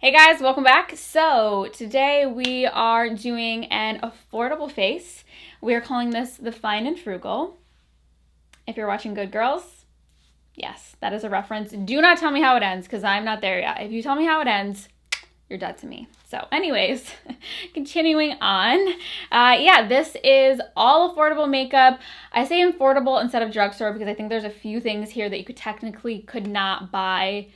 Hey guys, welcome back. So today we are doing an affordable face. We are calling this the Fine and Frugal. If you're watching Good Girls, yes, that is a reference. Do not tell me how it ends because I'm not there yet. If you tell me how it ends, you're dead to me. So anyways, continuing on. Yeah, this is all affordable makeup. I say affordable instead of drugstore because I think there's a few things here that you could not buy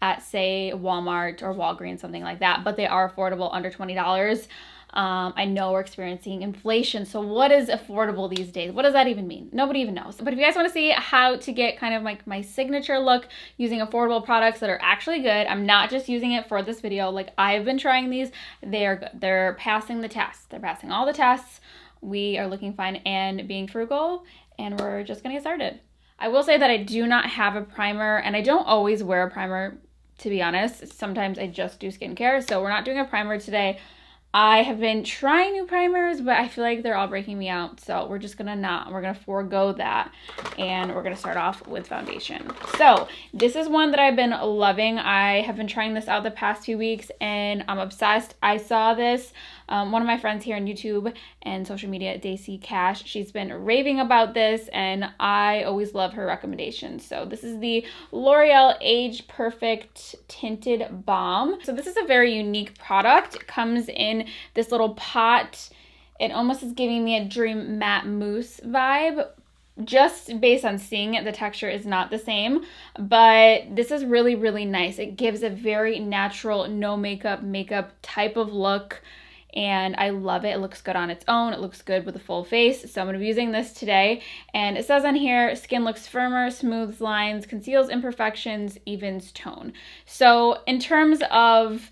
at, say, Walmart or Walgreens, something like that, but they are affordable, under $20. I know we're experiencing inflation, so what is affordable these days? What does that even mean? Nobody even knows. But if you guys want to see how to get kind of like my signature look using affordable products that are actually good, I'm not just using it for this video. Like, I've been trying these. They are good. They're passing the tests. They're passing all the tests. We are looking fine and being frugal, and we're just gonna get started. I will say that I do not have a primer, and I don't always wear a primer, to be honest. Sometimes I just do skincare, so we're not doing a primer today. I have been trying new primers, but I feel like they're all breaking me out, so we're gonna forego that, and we're gonna start off with foundation. So this is one that I've been loving. I have been trying this out the past few weeks, and I'm obsessed. I saw this, one of my friends here on YouTube and social media, Daisy Cash, she's been raving about this, and I always love her recommendations. So this is the L'Oreal Age Perfect Tinted Balm. So this is a very unique product. It comes in this little pot. It almost is giving me a Dream Matte Mousse vibe. Just based on seeing it, the texture is not the same, but this is really, really nice. It gives a very natural, no makeup type of look, and I love it. It looks good on its own. It looks good with a full face. So I'm going to be using this today. And it says on here, skin looks firmer, smooths lines, conceals imperfections, evens tone. So in terms of,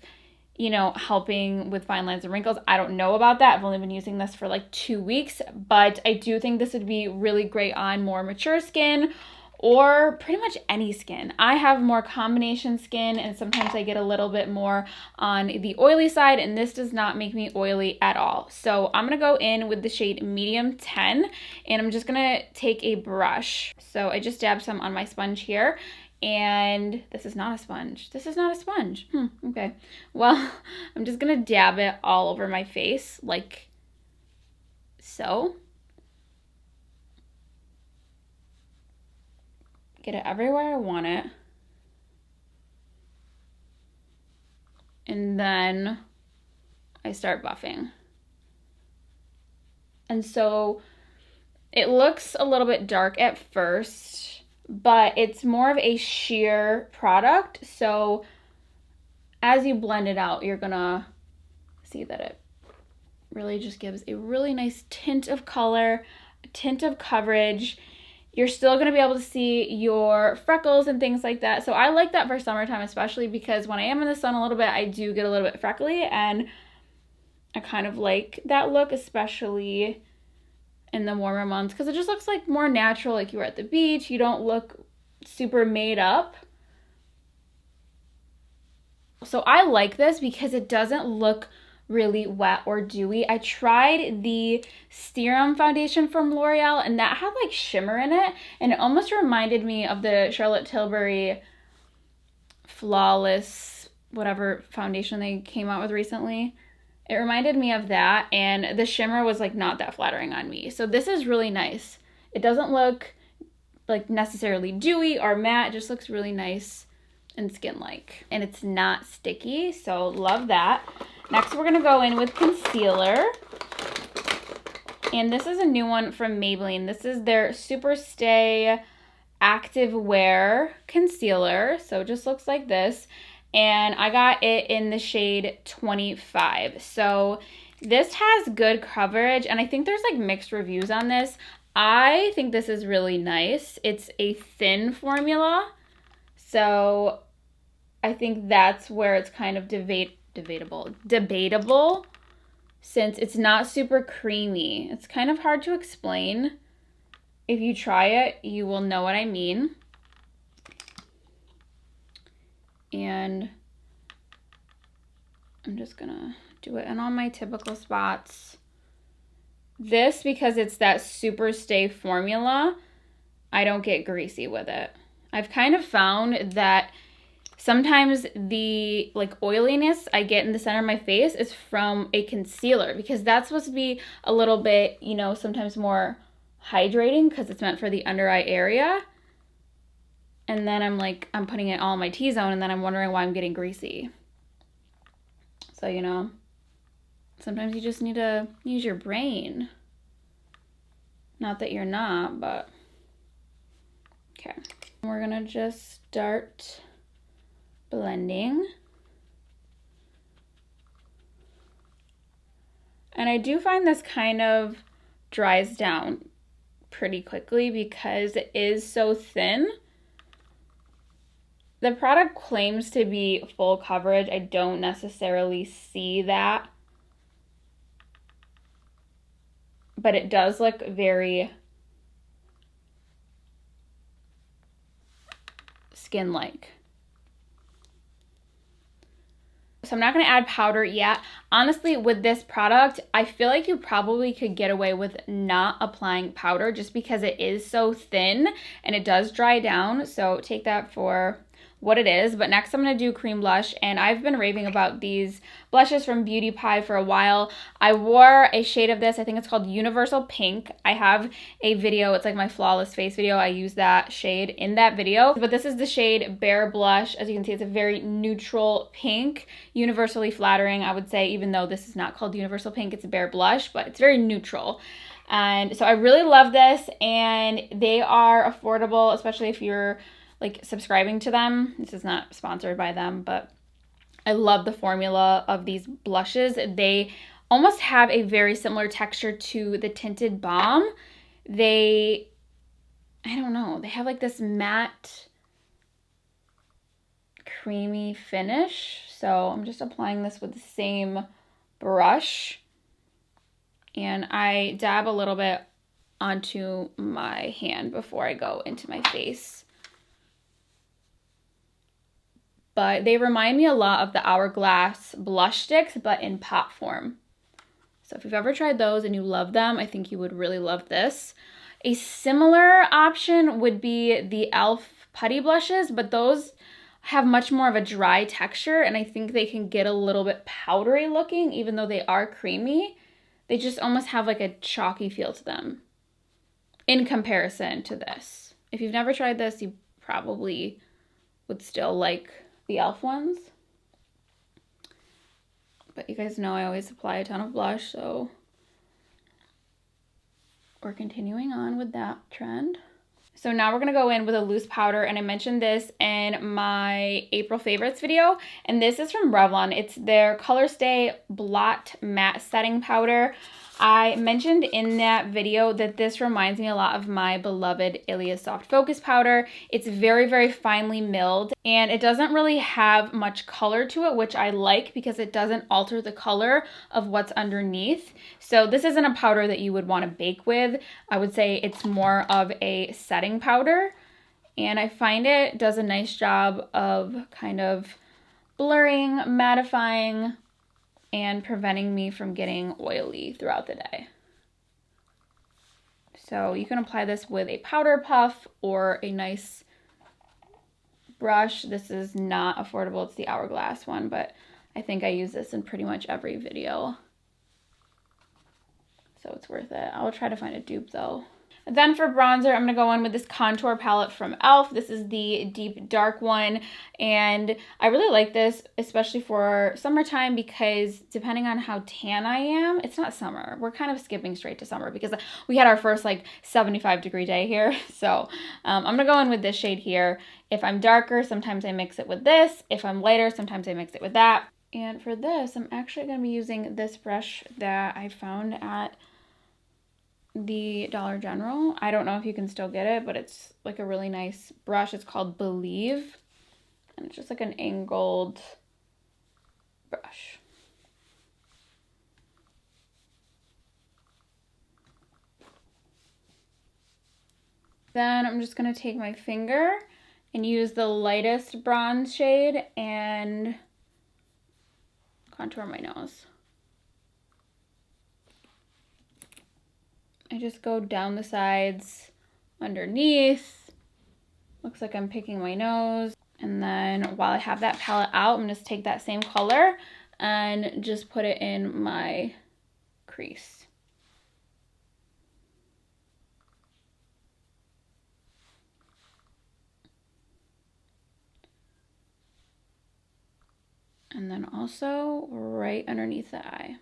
you know, helping with fine lines and wrinkles, I don't know about that. I've only been using this for like 2 weeks, but I do think this would be really great on more mature skin, or pretty much any skin. I have more combination skin, and sometimes I get a little bit more on the oily side, and this does not make me oily at all. So I'm gonna go in with the shade Medium 10, and I'm just gonna take a brush. So I just dabbed some on my sponge here, and this is not a sponge. This is not a sponge. Okay. Well, I'm just gonna dab it all over my face, like so. Get it everywhere I want it. And then I start buffing. And so it looks a little bit dark at first, but it's more of a sheer product. So as you blend it out, you're gonna see that it really just gives a really nice tint of color, a tint of coverage. You're still going to be able to see your freckles and things like that. So I like that for summertime, especially because when I am in the sun a little bit, I do get a little bit freckly, and I kind of like that look, especially in the warmer months, because it just looks like more natural, like you were at the beach. You don't look super made up. So I like this because it doesn't look really wet or dewy. I tried the Serum foundation from L'Oreal, and that had like shimmer in it, and it almost reminded me of the Charlotte Tilbury Flawless whatever foundation they came out with recently. It reminded me of that, and the shimmer was like not that flattering on me. So this is really nice. It doesn't look like necessarily dewy or matte. It just looks really nice and skin-like, and it's not sticky, so love that. Next, we're gonna go in with concealer, and this is a new one from Maybelline. This is their SUPERSTAY Active Wear Concealer, so it just looks like this, and I got it in the shade 25. So this has good coverage, and I think there's like mixed reviews on this. I think this is really nice. It's a thin formula, so I think that's where it's kind of debatable, since it's not super creamy. It's kind of hard to explain. If you try it, you will know what I mean. And I'm just gonna do it in all my typical spots. This, because it's that SUPERSTAY formula, I don't get greasy with it. I've kind of found that sometimes the like oiliness I get in the center of my face is from a concealer, because that's supposed to be a little bit, you know, sometimes more hydrating because it's meant for the under eye area. And then I'm putting it all in my T-zone, and then I'm wondering why I'm getting greasy. So, you know, sometimes you just need to use your brain. Not that you're not, but okay. We're gonna just start blending. And I do find this kind of dries down pretty quickly because it is so thin. The product claims to be full coverage. I don't necessarily see that, but it does look very skin-like. So I'm not going to add powder yet. Honestly, with this product, I feel like you probably could get away with not applying powder just because it is so thin and it does dry down. So take that for what it is. But next I'm going to do Creme Blush, and I've been raving about these blushes from Beauty Pie for a while. I wore a shade of this. I think it's called Universal Pink. I have a video. It's like my flawless face video. I use that shade in that video. But this is the shade Bare Blush. As you can see, it's a very neutral pink, universally flattering, I would say, even though this is not called Universal Pink, it's a Bare Blush, but it's very neutral. And so I really love this, and they are affordable, especially if you're like subscribing to them. This is not sponsored by them, but I love the formula of these blushes. They almost have a very similar texture to the Tinted Balm. I don't know, they have like this matte creamy finish. So I'm just applying this with the same brush, and I dab a little bit onto my hand before I go into my face. But they remind me a lot of the Hourglass blush sticks, but in pot form. So if you've ever tried those and you love them, I think you would really love this. A similar option would be the e.l.f. putty blushes, but those have much more of a dry texture, and I think they can get a little bit powdery looking, even though they are creamy. They just almost have like a chalky feel to them in comparison to this. If you've never tried this, you probably would still like the e.l.f. ones. But you guys know I always apply a ton of blush, so we're continuing on with that trend. So now we're going to go in with a loose powder, and I mentioned this in my April favorites video, and this is from Revlon. It's their Colorstay Blot Matte Setting Powder. I mentioned in that video that this reminds me a lot of my beloved Ilia Soft Focus Powder. It's very, very finely milled, and it doesn't really have much color to it, which I like because it doesn't alter the color of what's underneath. So this isn't a powder that you would want to bake with. I would say it's more of a setting powder, and I find it does a nice job of kind of blurring, mattifying, and preventing me from getting oily throughout the day. So you can apply this with a powder puff or a nice brush. This is not affordable. It's the Hourglass one, but I think I use this in pretty much every video. So it's worth it. I'll try to find a dupe though. And then for bronzer, I'm going to go in with this contour palette from e.l.f. This is the deep dark one, and I really like this, especially for summertime, because depending on how tan I am, it's not summer. We're kind of skipping straight to summer because we had our first like 75-degree day here. So I'm going to go in with this shade here. If I'm darker, sometimes I mix it with this. If I'm lighter, sometimes I mix it with that. And for this, I'm actually going to be using this brush that I found at the Dollar General. I don't know if you can still get it, but it's like a really nice brush. It's called Believe, and it's just like an angled brush. Then I'm just going to take my finger and use the lightest bronze shade and contour my nose. I just go down the sides, underneath. Looks like I'm picking my nose. And And then while I have that palette out, I'm going to take that same color and just put it in my crease. And then also right underneath the eye.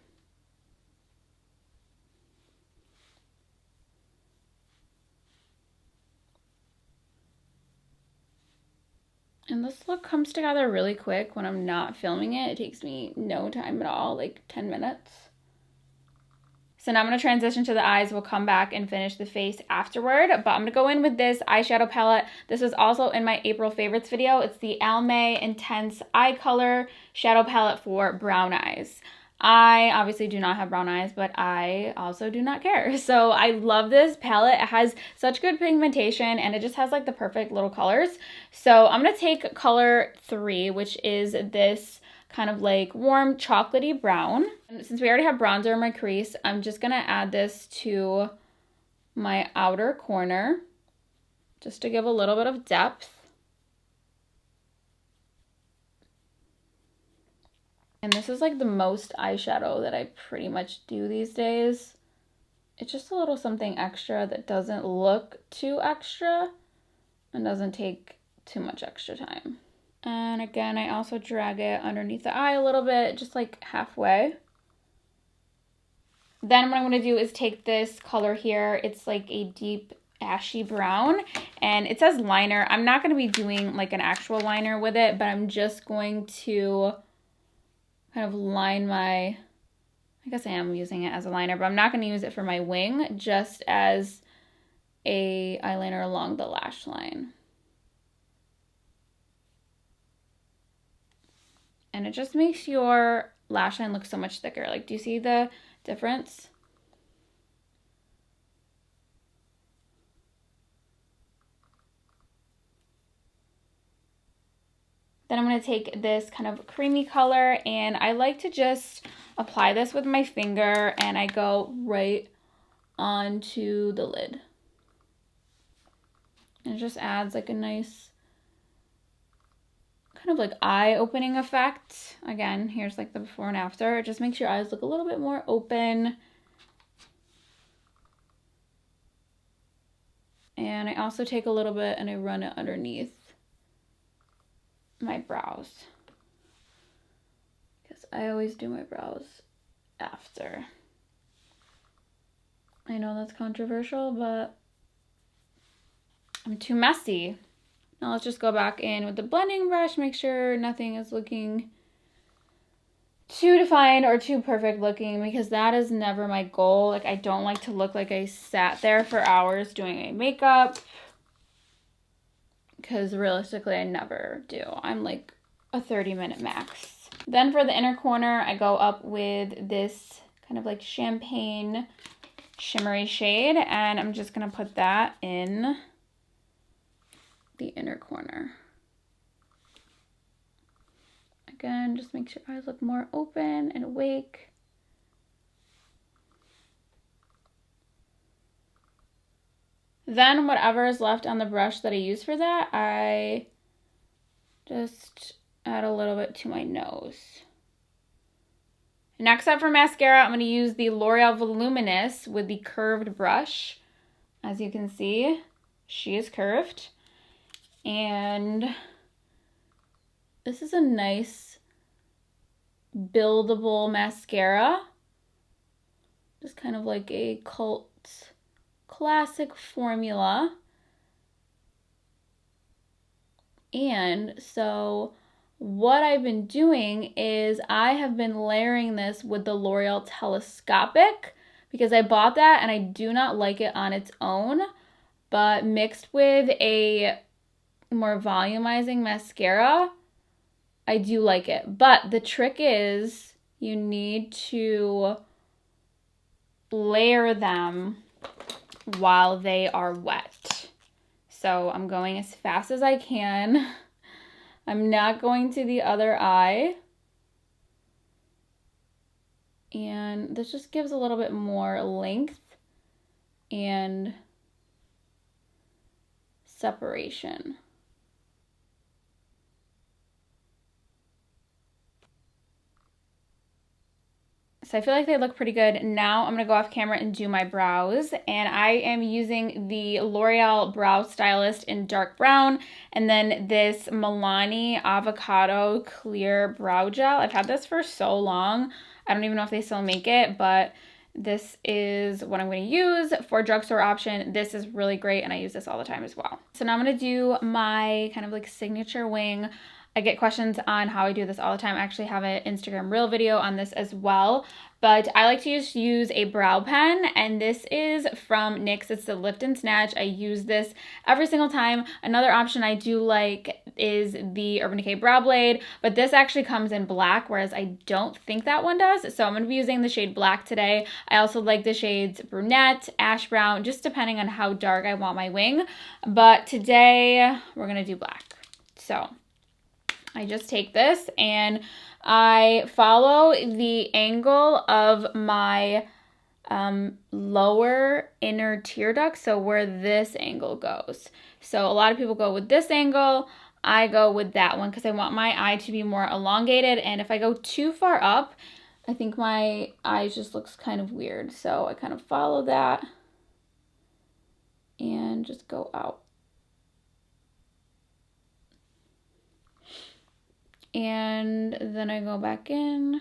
And this look comes together really quick when I'm not filming it. It takes me no time at all, like 10 minutes. So now I'm going to transition to the eyes. We'll come back and finish the face afterward. But I'm going to go in with this eyeshadow palette. This was also in my April favorites video. It's the ALMAY Intense Eye Color Shadow Palette for brown eyes. I obviously do not have brown eyes, but I also do not care. So I love this palette. It has such good pigmentation and it just has like the perfect little colors. So I'm going to take color 3, which is this kind of like warm chocolatey brown. And since we already have bronzer in my crease, I'm just going to add this to my outer corner just to give a little bit of depth. And this is like the most eyeshadow that I pretty much do these days. It's just a little something extra that doesn't look too extra and doesn't take too much extra time. And again, I also drag it underneath the eye a little bit, just like halfway. Then what I'm going to do is take this color here. It's like a deep ashy brown and it says liner. I'm not going to be doing like an actual liner with it, but I'm just going to kind of line my, I guess I am using it as a liner, but I'm not going to use it for my wing, just as a eyeliner along the lash line. And it just makes your lash line look so much thicker. Like, do you see the difference? Then I'm going to take this kind of creamy color and I like to just apply this with my finger and I go right onto the lid. And it just adds like a nice kind of like eye-opening effect. Again, here's like the before and after. It just makes your eyes look a little bit more open. And I also take a little bit and I run it underneath my brows, because I always do my brows after. I know that's controversial, but I'm too messy. Now let's just go back in with the blending brush, make sure nothing is looking too defined or too perfect looking, because that is never my goal. Like, I don't like to look like I sat there for hours doing my makeup, because realistically I never do. I'm like a 30-minute max. Then for the inner corner, I go up with this kind of like champagne shimmery shade, and I'm just gonna put that in the inner corner. Again, just makes your eyes look more open and awake. Then whatever is left on the brush that I use for that, I just add a little bit to my nose. Next up for mascara, I'm going to use the L'Oreal Voluminous with the curved brush. As you can see, she is curved. And this is a nice buildable mascara. Just kind of like a cult classic formula. And so what I've been doing is I have been layering this with the L'Oreal Telescopic, because I bought that and I do not like it on its own, but mixed with a more volumizing mascara, I do like it. But the trick is you need to layer them while they are wet. So I'm going as fast as I can. I'm not going to the other eye. And this just gives a little bit more length and separation. So I feel like they look pretty good. Now I'm going to go off camera and do my brows. And I am using the L'Oreal Brow Stylist in dark brown. And then this Milani Avocado Clear Brow Gel. I've had this for so long. I don't even know if they still make it, but this is what I'm going to use for drugstore option. This is really great, and I use this all the time as well. So now I'm going to do my kind of like signature wing. I get questions on how I do this all the time. I actually have an Instagram reel video on this as well. But I like to use a brow pen, and this is from NYX. It's the Lift and Snatch. I use this every single time. Another option I do like is the Urban Decay Brow Blade, but this actually comes in black, whereas I don't think that one does. So I'm going to be using the shade black today. I also like the shades brunette, ash brown, just depending on how dark I want my wing. But today we're going to do black. So I just take this and I follow the angle of my lower inner tear duct, so where this angle goes. So a lot of people go with this angle. I go with that one because I want my eye to be more elongated, and if I go too far up, I think my eye just looks kind of weird. So I kind of follow that and just go out. And then I go back in.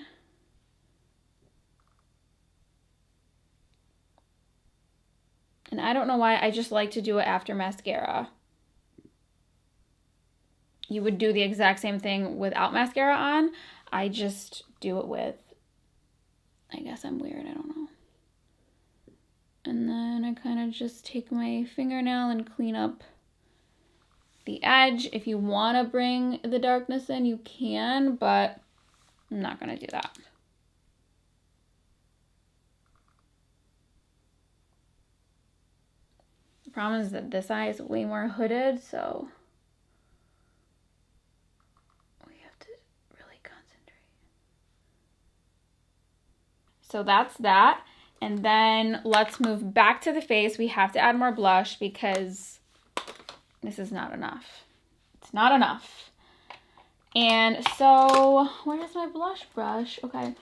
And I don't know why, I just like to do it after mascara. You would do the exact same thing without mascara on. I just do it with, I guess I'm weird, I don't know. And then I kind of just take my fingernail and clean up the edge. If you want to bring the darkness in, you can, but I'm not going to do that. The problem is that this eye is way more hooded, so we have to really concentrate. So that's that. And then let's move back to the face. We have to add more blush because this is not enough. It's not enough. And so, where's my blush brush? Okay.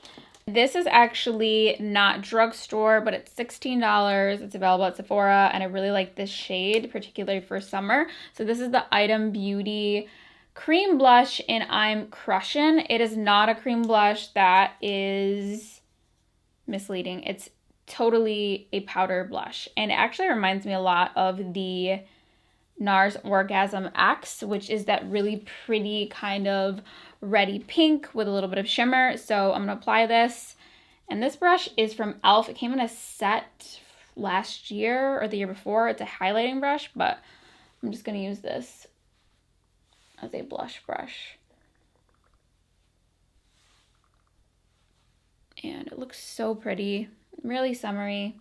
This is actually not drugstore, but it's $16. It's available at Sephora, and I really like this shade, particularly for summer. So this is the Item Beauty Cream Blush, and I'm CRUSHIN. It is not a cream blush. That is misleading. It's totally a powder blush, and it actually reminds me a lot of the NARS Orgasm X, which is that really pretty kind of reddy pink with a little bit of shimmer. So I'm going to apply this. And this brush is from e.l.f. It came in a set last year or the year before. It's a highlighting brush, but I'm just going to use this as a blush brush. And it looks so pretty, really summery.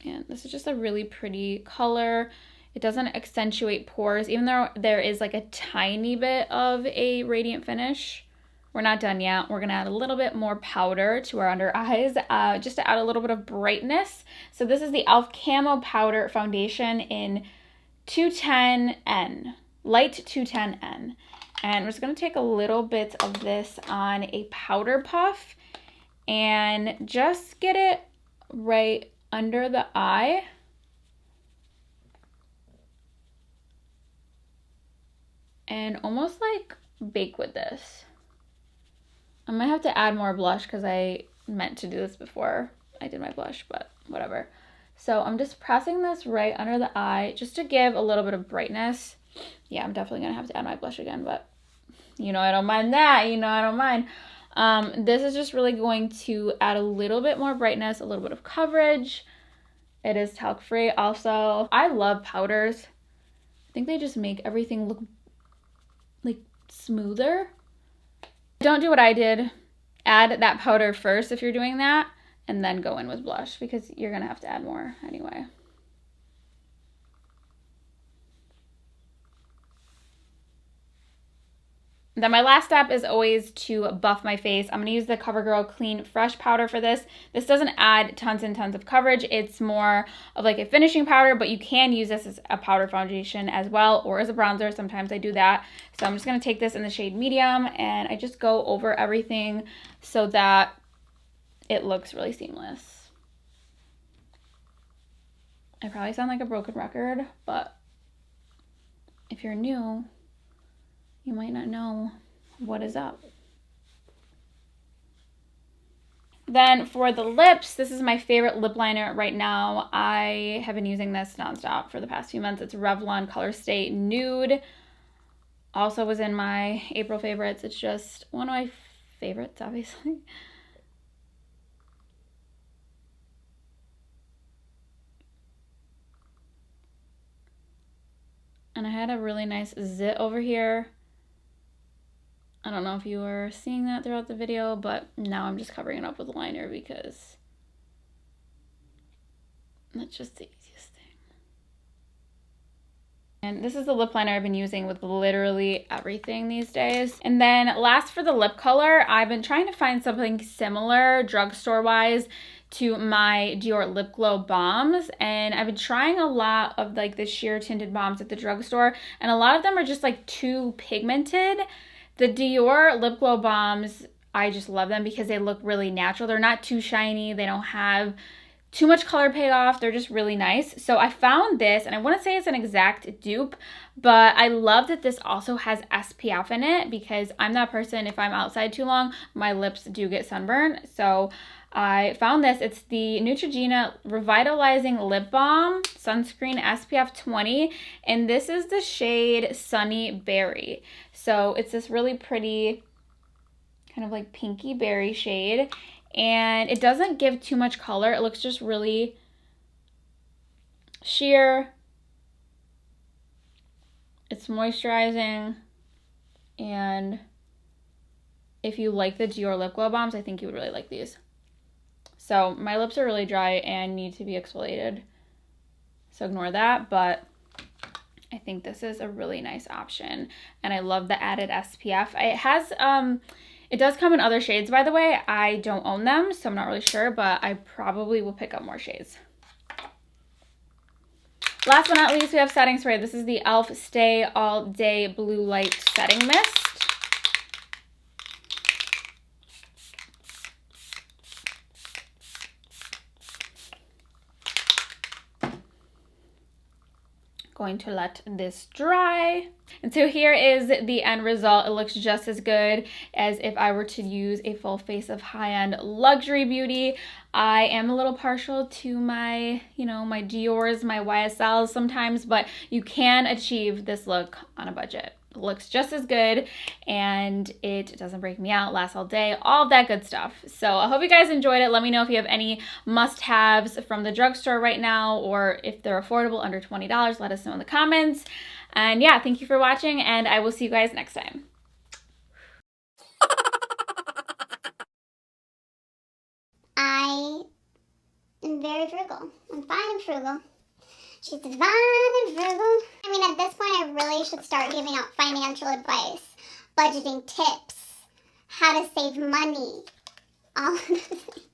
And this is just a really pretty color. It doesn't accentuate pores, even though there is like a tiny bit of a radiant finish. We're not done yet. We're gonna add a little bit more powder to our under eyes, just to add a little bit of brightness. So this is the e.l.f. Camo Powder Foundation in 210N, light 210N. And I'm just gonna take a little bit of this on a powder puff and just get it right under the eye. And almost like bake with this. I might have to add more blush because I meant to do this before I did my blush, but whatever. So I'm just pressing this right under the eye just to give a little bit of brightness. Yeah, I'm definitely gonna have to add my blush again, but you know I don't mind that. You know I don't mind. This is just really going to add a little bit more brightness, a little bit of coverage. It is talc free also. I love powders. I think they just make everything look like smoother. Don't do what I did. Add that powder first if you're doing that, and then go in with blush because you're gonna have to add more anyway. Then my last step is always to buff my face. I'm going to use the CoverGirl Clean Fresh powder for this. This doesn't add tons and tons of coverage. It's more of like a finishing powder, but you can use this as a powder foundation as well, or as a bronzer. Sometimes I do that. So I'm just going to take this in the shade medium, and I just go over everything so that it looks really seamless. I probably sound like a broken record, but if you're new, you might not know what is up. Then for the lips, this is my favorite lip liner right now. I have been using this nonstop for the past few months. It's Revlon Colorstay Nude. Also was in my April favorites. It's just one of my favorites, obviously. And I had a really nice zit over here. I don't know if you were seeing that throughout the video, but now I'm just covering it up with a liner because that's just the easiest thing. And this is the lip liner I've been using with literally everything these days. And then last for the lip color, I've been trying to find something similar drugstore-wise to my Dior Lip Glow Balms, and I've been trying a lot of like the sheer tinted balms at the drugstore, and a lot of them are just like too pigmented. The Dior Lip Glow Balms, I just love them because they look really natural. They're not too shiny. They don't have too much color payoff. They're just really nice. So I found this, and I wouldn't say it's an exact dupe, but I love that this also has SPF in it because I'm that person, if I'm outside too long, my lips do get sunburned. So I found this. It's the Neutrogena Revitalizing Lip Balm Sunscreen SPF 20, and this is the shade Sunny Berry. So it's this really pretty kind of like pinky berry shade, and it doesn't give too much color. It looks just really sheer. It's moisturizing, and if you like the Dior Lip Glow Balms, I think you would really like these. So my lips are really dry and need to be exfoliated, so ignore that, but I think this is a really nice option, and I love the added SPF. It has, it does come in other shades, by the way. I don't own them, so I'm not really sure, but I probably will pick up more shades. Last but not least, we have setting spray. This is the e.l.f. Stay All Day Blue Light Setting Mist. Going to let this dry. And so here is the end result. It looks just as good as if I were to use a full face of high-end luxury beauty. I am a little partial to my, my Dior's, my YSLs sometimes, but you can achieve this look on a budget. It looks just as good, and it doesn't break me out, lasts all day, all of that good stuff. So I hope you guys enjoyed it. Let me know if you have any must-haves from the drugstore right now, or if they're affordable under $20, let us know in the comments. And yeah, thank you for watching, and I will see you guys next time. I am very frugal. I'm fine and frugal. She's divine and frugal. I mean, at this point, I really should start giving out financial advice, budgeting tips, how to save money, all of those things.